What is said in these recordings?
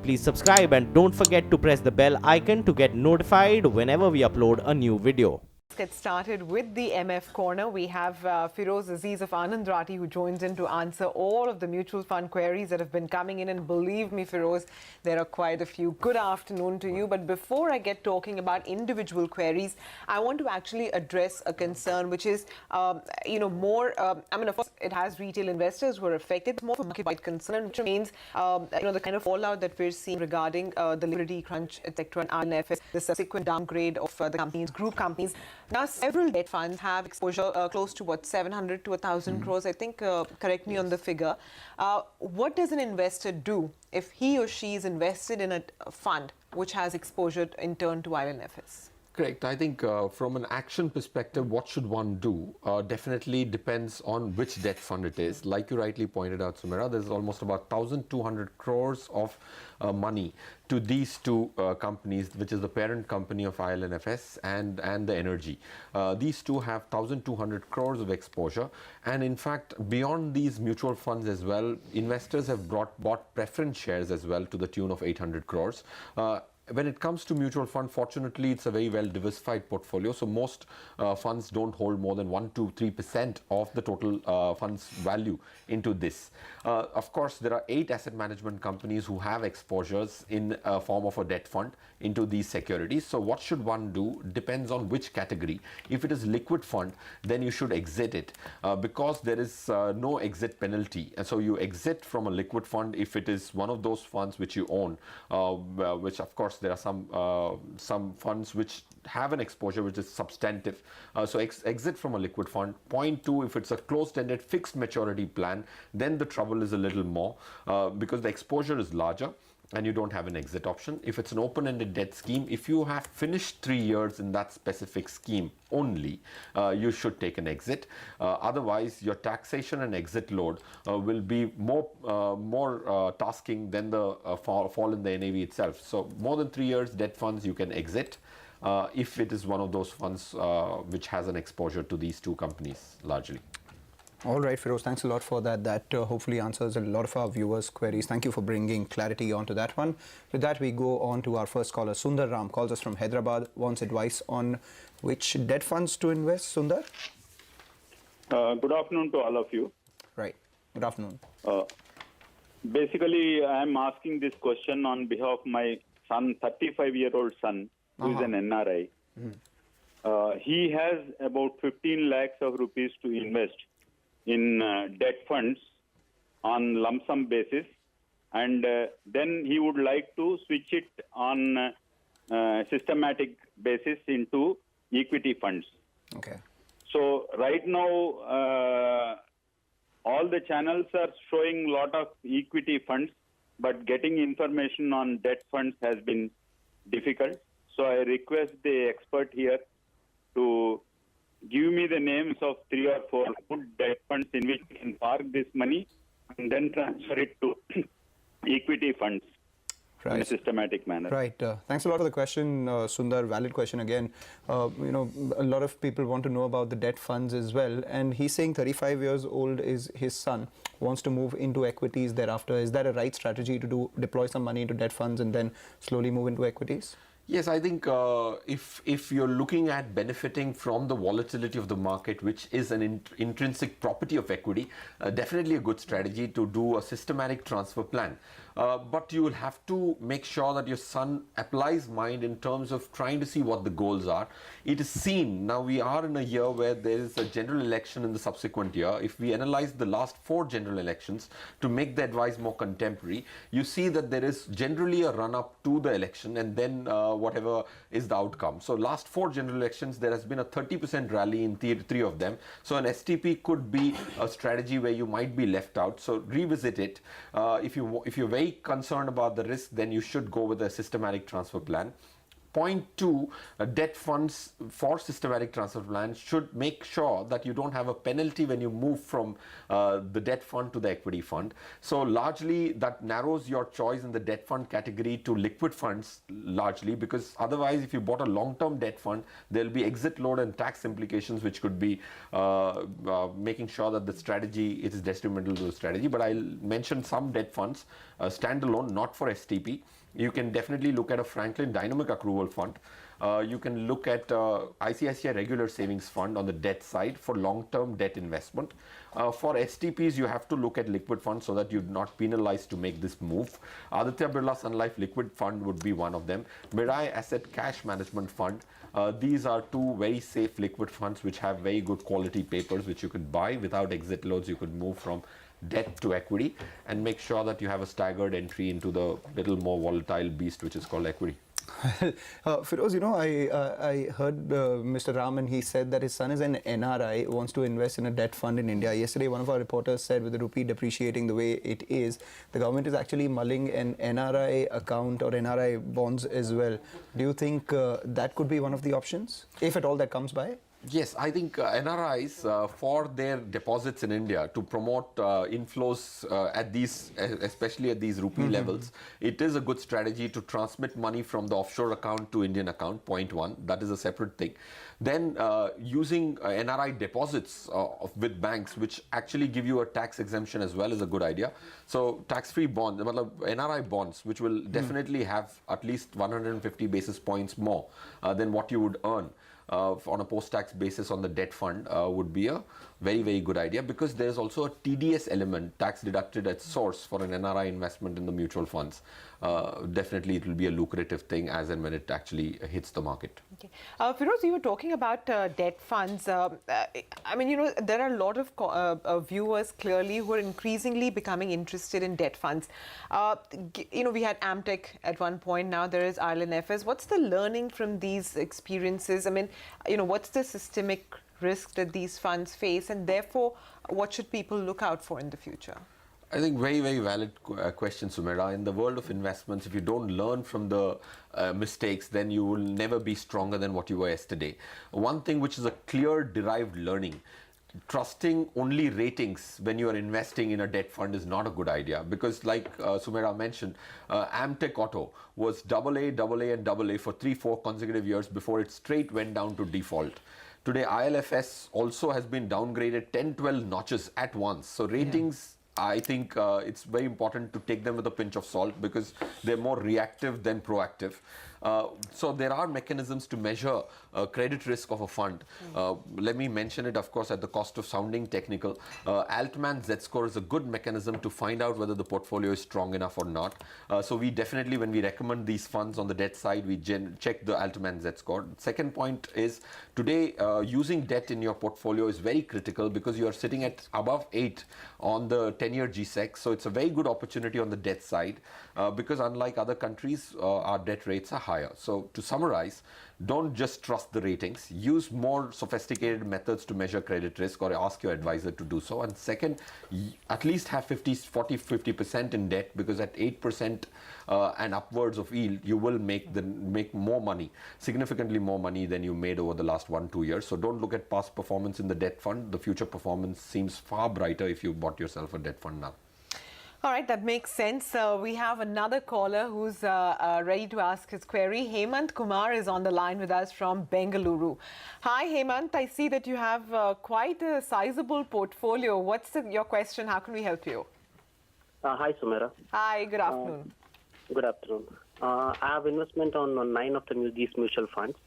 Please subscribe and don't forget to press the bell icon to get notified whenever we upload a new video. Let's get started with the MF Corner. We have Feroze Azeez of Anand Rathi who joins in to answer all of the mutual fund queries that have been coming in. And believe me, Feroze, there are quite a few. Good afternoon to you. But before I get talking about individual queries, I want to actually address a concern which is, of course, it has retail investors who are affected. It's more of a market-wide concern, which means, the kind of fallout that we're seeing regarding the liquidity crunch, etc., and INFS, the subsequent downgrade of the companies, group companies. Now, several debt funds have exposure close to, 700 to 1,000 crores, I think, correct me on the figure. What does an investor do if he or she is invested in a fund which has exposure in turn to INFS? Correct. I think from an action perspective, what should one do definitely depends on which debt fund it is. Like you rightly pointed out, Sumaira, there's almost about 1,200 crores of money to these two companies, which is the parent company of ILNFS and the energy. These two have 1,200 crores of exposure. And in fact, beyond these mutual funds as well, investors have bought preference shares as well to the tune of 800 crores. When it comes to mutual fund, fortunately, it's a very well diversified portfolio. So most funds don't hold more than 1 to 3% of the total fund's value into this. Of course, there are 8 asset management companies who have exposures in a form of a debt fund into these securities. So what should one do depends on which category. If it is liquid fund, then you should exit it because there is no exit penalty. And so you exit from a liquid fund if it is one of those funds which you own, which of course there are some funds which have an exposure which is substantive. So exit from a liquid fund. Point 2, if it's a closed-ended fixed maturity plan, then the trouble is a little more because the exposure is larger and you don't have an exit option. If it's an open-ended debt scheme, if you have finished 3 years in that specific scheme only, you should take an exit. Otherwise, your taxation and exit load will be more tasking than the fall in the NAV itself. So more than 3 years debt funds you can exit if it is one of those funds which has an exposure to these two companies largely. All right, Feroze, thanks a lot for that. That hopefully answers a lot of our viewers' queries. Thank you for bringing clarity onto that one. With that, we go on to our first caller. Sundar Ram calls us from Hyderabad, wants advice on which debt funds to invest. Sundar? Good afternoon to all of you. Right. Good afternoon. Basically, I'm asking this question on behalf of my son, 35-year-old son, who is an NRI. He has about 15 lakhs of rupees to invest in debt funds on lump sum basis, and then he would like to switch it on systematic basis into equity funds. Okay. So right now, all the channels are showing a lot of equity funds, but getting information on debt funds has been difficult. So I request the expert here to give me the names of 3 or 4 good debt funds in which we can park this money and then transfer it to equity funds in a systematic manner. Right. Thanks a lot for the question, Sundar. Valid question again. A lot of people want to know about the debt funds as well. And he's saying 35 years old is his son, wants to move into equities thereafter. Is that a right strategy to deploy some money into debt funds and then slowly move into equities? Yes, I think if you're looking at benefiting from the volatility of the market, which is an intrinsic property of equity, definitely a good strategy to do a systematic transfer plan. But you will have to make sure that your son applies mind in terms of trying to see what the goals are. It is seen, now we are in a year where there is a general election in the subsequent year. If we analyze the last 4 general elections to make the advice more contemporary, you see that there is generally a run-up to the election and then whatever is the outcome. So last 4 general elections, there has been a 30% rally in 3 of them. So an STP could be a strategy where you might be left out. So revisit it. If you're very concerned about the risk, then you should go with a systematic transfer plan. Point two, debt funds for systematic transfer plans should make sure that you don't have a penalty when you move from the debt fund to the equity fund. So largely that narrows your choice in the debt fund category to liquid funds largely, because otherwise if you bought a long-term debt fund, there'll be exit load and tax implications which could be making sure that the strategy is detrimental to the strategy. But I'll mention some debt funds, standalone, not for STP. You can definitely look at a Franklin Dynamic Accrual Fund. You can look at ICICI Regular Savings Fund on the debt side for long-term debt investment. For STPs, you have to look at liquid funds so that you're not penalized to make this move. Aditya Birla Sun Life Liquid Fund would be one of them. Mirae Asset Cash Management Fund. These are two very safe liquid funds which have very good quality papers which you could buy without exit loads. You could move from debt to equity and make sure that you have a staggered entry into the little more volatile beast which is called equity. Feroze, you know, I heard Mr. Raman, he said that his son is an NRI, wants to invest in a debt fund in India. Yesterday, one of our reporters said with the rupee depreciating the way it is, the government is actually mulling an NRI account or NRI bonds as well. Do you think that could be one of the options, if at all that comes by? Yes, I think NRIs for their deposits in India to promote inflows at these, especially at these rupee levels, it is a good strategy to transmit money from the offshore account to Indian account, point one. That is a separate thing. Then using NRI deposits with banks, which actually give you a tax exemption as well, is a good idea. So tax-free bonds, NRI bonds, which will definitely have at least 150 basis points more than what you would earn on a post-tax basis on the debt fund would be a very, very good idea, because there's also a TDS element, tax deducted at source, for an NRI investment in the mutual funds. Definitely it will be a lucrative thing as and when it actually hits the market. Okay. Feroze, you were talking about debt funds. I mean, you know, there are a lot of viewers clearly who are increasingly becoming interested in debt funds. You know, we had Amtech at one point, now there is Ireland FS. What's the learning from these experiences? I mean, you know, what's the systemic risk that these funds face, and therefore what should people look out for in the future? I think very, very valid question, Sumaira. In the world of investments, if you don't learn from the mistakes, then you will never be stronger than what you were yesterday. One thing which is a clear derived learning: trusting only ratings when you are investing in a debt fund is not a good idea, because like Sumaira mentioned, Amtech Auto was AA, AA and AA for 3-4 consecutive years before it straight went down to default. Today, ILFS also has been downgraded 10-12 notches at once. So ratings, I think it's very important to take them with a pinch of salt, because they're more reactive than proactive. So there are mechanisms to measure credit risk of a fund. Let me mention it, of course, at the cost of sounding technical. Altman Z-score is a good mechanism to find out whether the portfolio is strong enough or not. So we definitely, when we recommend these funds on the debt side, we check the Altman Z-score. Second point is, today using debt in your portfolio is very critical, because you are sitting at above 8 on the 10-year GSEC. So it's a very good opportunity on the debt side, because unlike other countries, our debt rates are higher. So to summarize, don't just trust the ratings. Use more sophisticated methods to measure credit risk, or ask your advisor to do so. And second, at least have 50% in debt, because at 8% and upwards of yield, you will make more money, significantly more money than you made over the last 1-2 years. So don't look at past performance in the debt fund. The future performance seems far brighter if you bought yourself a debt fund now. All right, that makes sense. We have another caller who's ready to ask his query. Hemant Kumar is on the line with us from Bengaluru. Hi, Hemant. I see that you have quite a sizable portfolio. What's your question? How can we help you? Hi, Sumaira. Hi, good afternoon. Good afternoon. I have investment on 9 of these mutual funds.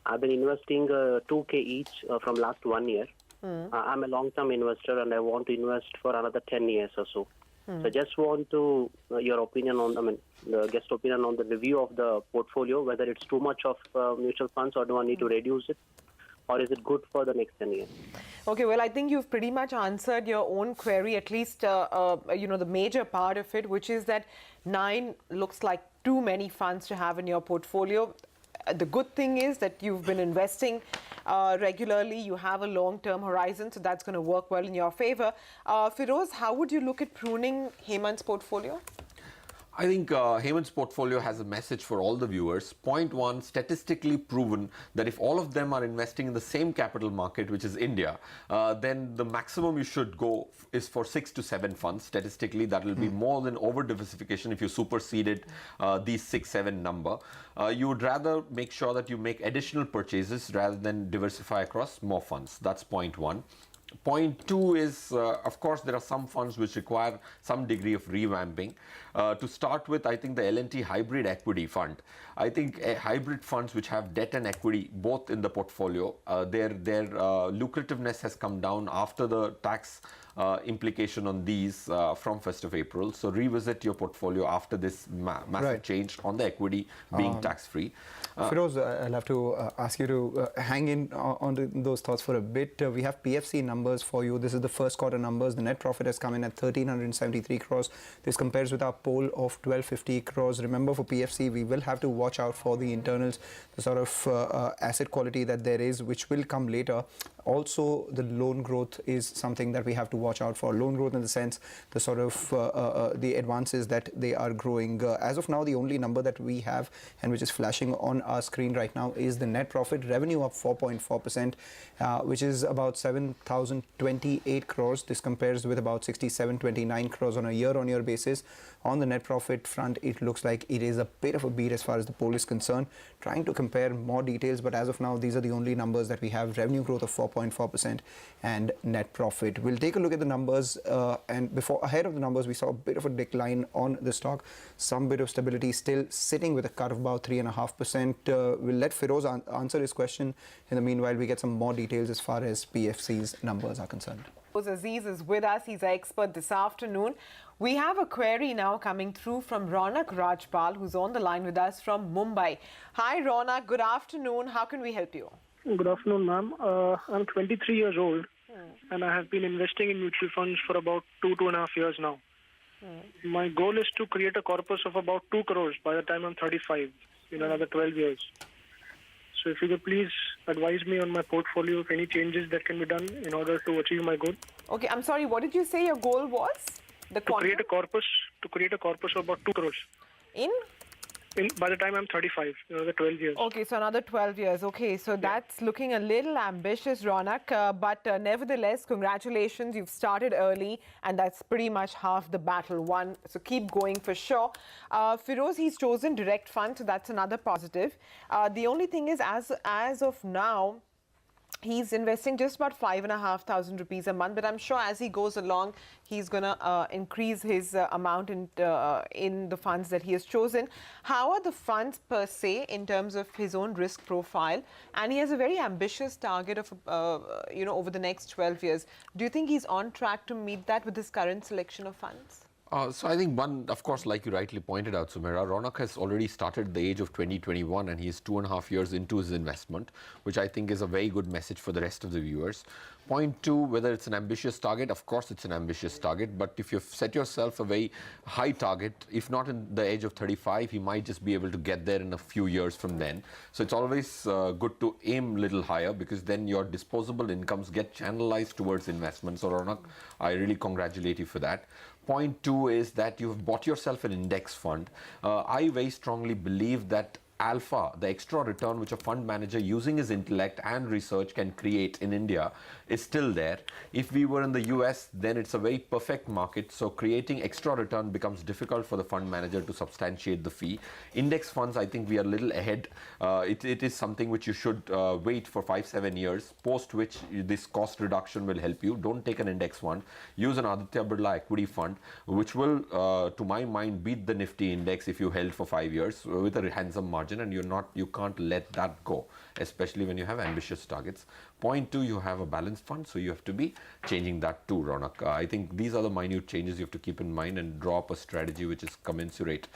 I've been investing 2K each from last 1 year. I'm a long-term investor, and I want to invest for another 10 years or so. So I just want to your opinion on, the guest opinion on the review of the portfolio, whether it's too much of mutual funds, or do I need to reduce it, or is it good for the next 10 years? Okay, well, I think you've pretty much answered your own query, at least, you know, the major part of it, which is that 9 looks like too many funds to have in your portfolio. The good thing is that you've been investing regularly, you have a long-term horizon, so that's going to work well in your favor. Feroze, how would you look at pruning Hemant's portfolio? I think Hemant's portfolio has a message for all the viewers. Point one, statistically proven that if all of them are investing in the same capital market, which is India, then the maximum you should go is for 6 to 7 funds. Statistically, that will be more than over diversification if you superseded these 6-7 number. You would rather make sure that you make additional purchases rather than diversify across more funds. That's point one. Point two is, of course, there are some funds which require some degree of revamping. To start with, I think the L&T Hybrid Equity Fund. I think hybrid funds which have debt and equity both in the portfolio, their lucrativeness has come down after the tax implication on these from 1st of April. So revisit your portfolio after this massive change on the equity being tax-free. Feroze, I'll have to ask you to hang in on those thoughts for a bit. We have PFC numbers for you. This is the first quarter numbers. The net profit has come in at 1,373 crores. This compares with our poll of 1,250 crores. Remember, for PFC, we will have to watch out for the internals, the sort of asset quality that there is, which will come later. Also, the loan growth is something that we have to watch out for. Loan growth in the sense, the sort of the advances that they are growing. As of now, the only number that we have and which is flashing on our screen right now is the net profit. Revenue up 4.4%, which is about 7,028 crores. This compares with about 6,729 crores on a year-on-year basis. On the net profit front, it looks like it is a bit of a beat as far as the poll is concerned. Trying to compare more details, but as of now, these are the only numbers that we have. Revenue growth of 4.4% and net profit. We'll take a look at the numbers, and ahead of the numbers, we saw a bit of a decline on the stock. Some bit of stability, still sitting with a cut of about 3.5%. We'll let Feroze answer his question. In the meanwhile, we get some more details as far as PFC's numbers are concerned. Feroze Azeez is with us. He's our expert this afternoon. We have a query now coming through from Ronak Rajpal, who's on the line with us from Mumbai. Hi, Ronak. Good afternoon. How can we help you? Good afternoon, ma'am. I'm 23 years old, and I have been investing in mutual funds for about 2.5 years now. My goal is to create a corpus of about 2 crores by the time I'm 35, in another 12 years. So if you could please advise me on my portfolio of any changes that can be done in order to achieve my goal. Okay, I'm sorry, what did you say your goal was? To create a corpus of about 2 crores. By the time I'm 35, another 12 years. Okay, so another 12 years. Okay, so that's looking a little ambitious, Ronak. But nevertheless, congratulations. You've started early, and that's pretty much half the battle won. So keep going for sure. Feroze, he's chosen direct fund, so that's another positive. The only thing is, as of now, he's investing just about 5,500 rupees a month, but I'm sure as he goes along, he's going to increase his amount in the funds that he has chosen. How are the funds per se in terms of his own risk profile? And he has a very ambitious target of, over the next 12 years. Do you think he's on track to meet that with his current selection of funds? So I think one, of course, like you rightly pointed out, Sumaira, Ronak has already started the age of 2021 and he is 2.5 years into his investment, which I think is a very good message for the rest of the viewers. Point two, whether it's an ambitious target, of course it's an ambitious target, but if you've set yourself a very high target, if not in the age of 35, he might just be able to get there in a few years from then. So it's always good to aim a little higher because then your disposable incomes get channelized towards investments. So Ronak, I really congratulate you for that. Point two is that you've bought yourself an index fund. I very strongly believe that alpha, the extra return which a fund manager using his intellect and research can create in India is still there. If we were in the US, then it's a very perfect market. So creating extra return becomes difficult for the fund manager to substantiate the fee. Index funds, I think we are a little ahead. It is something which you should wait for 5-7 years, post which this cost reduction will help you. Don't take an index fund. Use an Aditya Birla equity fund, which will, to my mind, beat the Nifty index if you held for 5 years with a handsome margin. And you can't let that go, especially when you have ambitious targets. Point two, you have a balanced fund, so you have to be changing that too, Ronak. I think these are the minute changes you have to keep in mind and draw up a strategy which is commensurate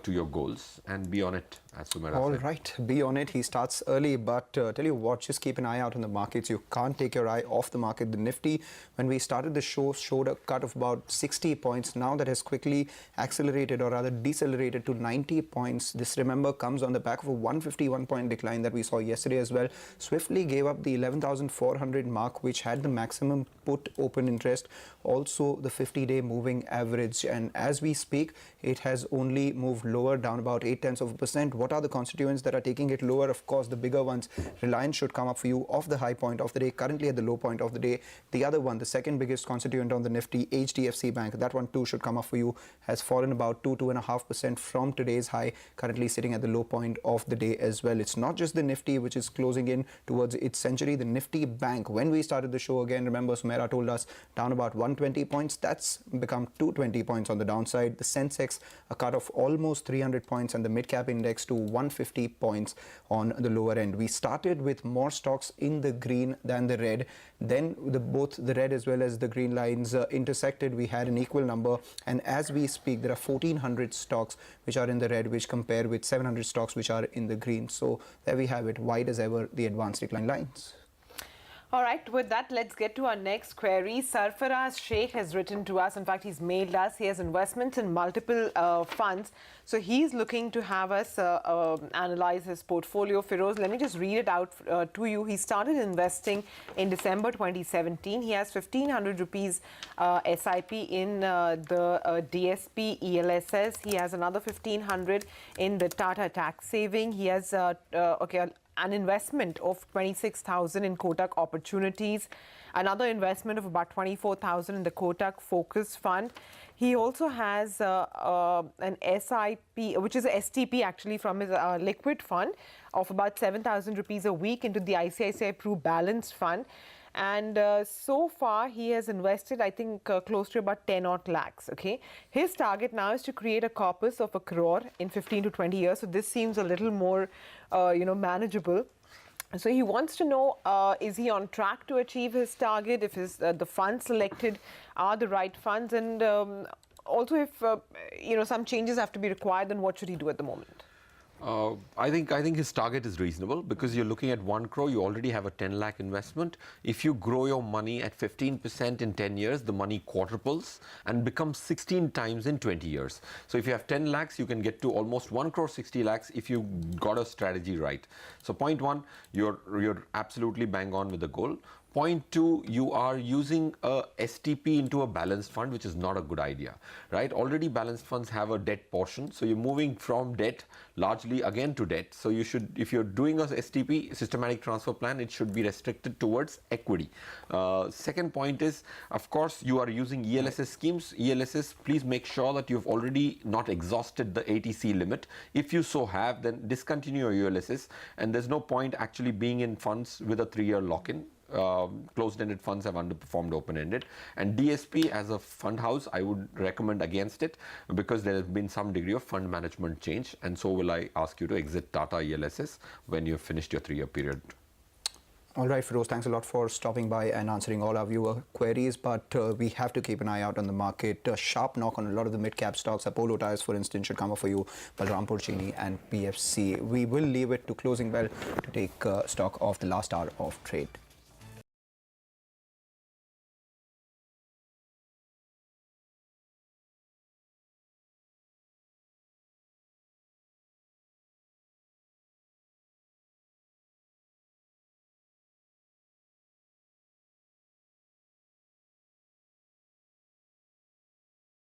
to your goals and be on it, as Sumaira said. All right, be on it. He starts early, but tell you what, just keep an eye out on the markets. You can't take your eye off the market. The Nifty, when we started the show, showed a cut of about 60 points. Now that has quickly accelerated or rather decelerated to 90 points. This, remember, comes on on the back of a 151-point decline that we saw yesterday as well. Swiftly gave up the 11,400 mark, which had the maximum put open interest, also the 50-day moving average. And as we speak, it has only moved lower, down about 0.8%. What are the constituents that are taking it lower? Of course, the bigger ones. Reliance should come up for you off the high point of the day, currently at the low point of the day. The other one, the second biggest constituent on the Nifty, HDFC Bank, that one too should come up for you, has fallen about 2.5% from today's high, currently sitting at the low point of the day as well. It's not just the Nifty which is closing in towards its century. The Nifty Bank, when we started the show again, remember Sumaira told us, down about 120 points. That's become 220 points on the downside. The Sensex, a cut of almost 300 points, and the mid-cap index to 150 points on the lower end. We started with more stocks in the green than the red. Then both the red as well as the green lines intersected. We had an equal number, and as we speak, there are 1,400 stocks which are in the red, which compare with 700 stocks which are in the green. So there we have it, wide as ever, the advanced decline lines. All right, with that, let's get to our next query. Sarfaraz Sheikh has written to us. In fact, he's mailed us. He has investments in multiple funds. So he's looking to have us analyze his portfolio. Feroze, let me just read it out to you. He started investing in December 2017. He has 1,500 rupees SIP in the DSP ELSS. He has another 1,500 in the Tata Tax Saving. He has, an investment of 26,000 in Kotak Opportunities, another investment of about 24,000 in the Kotak Focus Fund. He also has an SIP, which is a STP actually from his liquid fund, of about 7,000 rupees a week into the ICICI Pru Balanced Fund. And so far, he has invested, I think, close to about 10 odd lakhs. Okay, his target now is to create a corpus of 1 crore in 15 to 20 years. So this seems a little more, manageable. So he wants to know, is he on track to achieve his target? If the funds selected are the right funds, and also if some changes have to be required, then what should he do at the moment? I think his target is reasonable, because you're looking at 1 crore, you already have a 10 lakh investment. If you grow your money at 15% in 10 years, the money quadruples and becomes 16 times in 20 years. So if you have 10 lakhs, you can get to almost 1 crore 60 lakhs if you got a strategy right. So point one, you're absolutely bang on with the goal. Point two, you are using a STP into a balanced fund, which is not a good idea, right? Already balanced funds have a debt portion, so you're moving from debt largely again to debt. So you should, if you're doing a STP, systematic transfer plan, it should be restricted towards equity. Second point is, of course, you are using ELSS schemes. ELSS, please make sure that you've already not exhausted the ATC limit. If you so have, then discontinue your ELSS, and there's no point actually being in funds with a 3-year lock-in. Closed-ended funds have underperformed open-ended, and DSP as a fund house, I would recommend against it, because there has been some degree of fund management change, and so will I ask you to exit Tata ELSS when you've finished your 3-year period. All right, Feroze, thanks a lot for stopping by and answering all our viewer queries, but we have to keep an eye out on the market. A sharp knock on a lot of the mid-cap stocks. Apollo Tyres, for instance, should come up for you, Balrampur Chini and PFC. We will leave it to closing bell to take stock of the last hour of trade.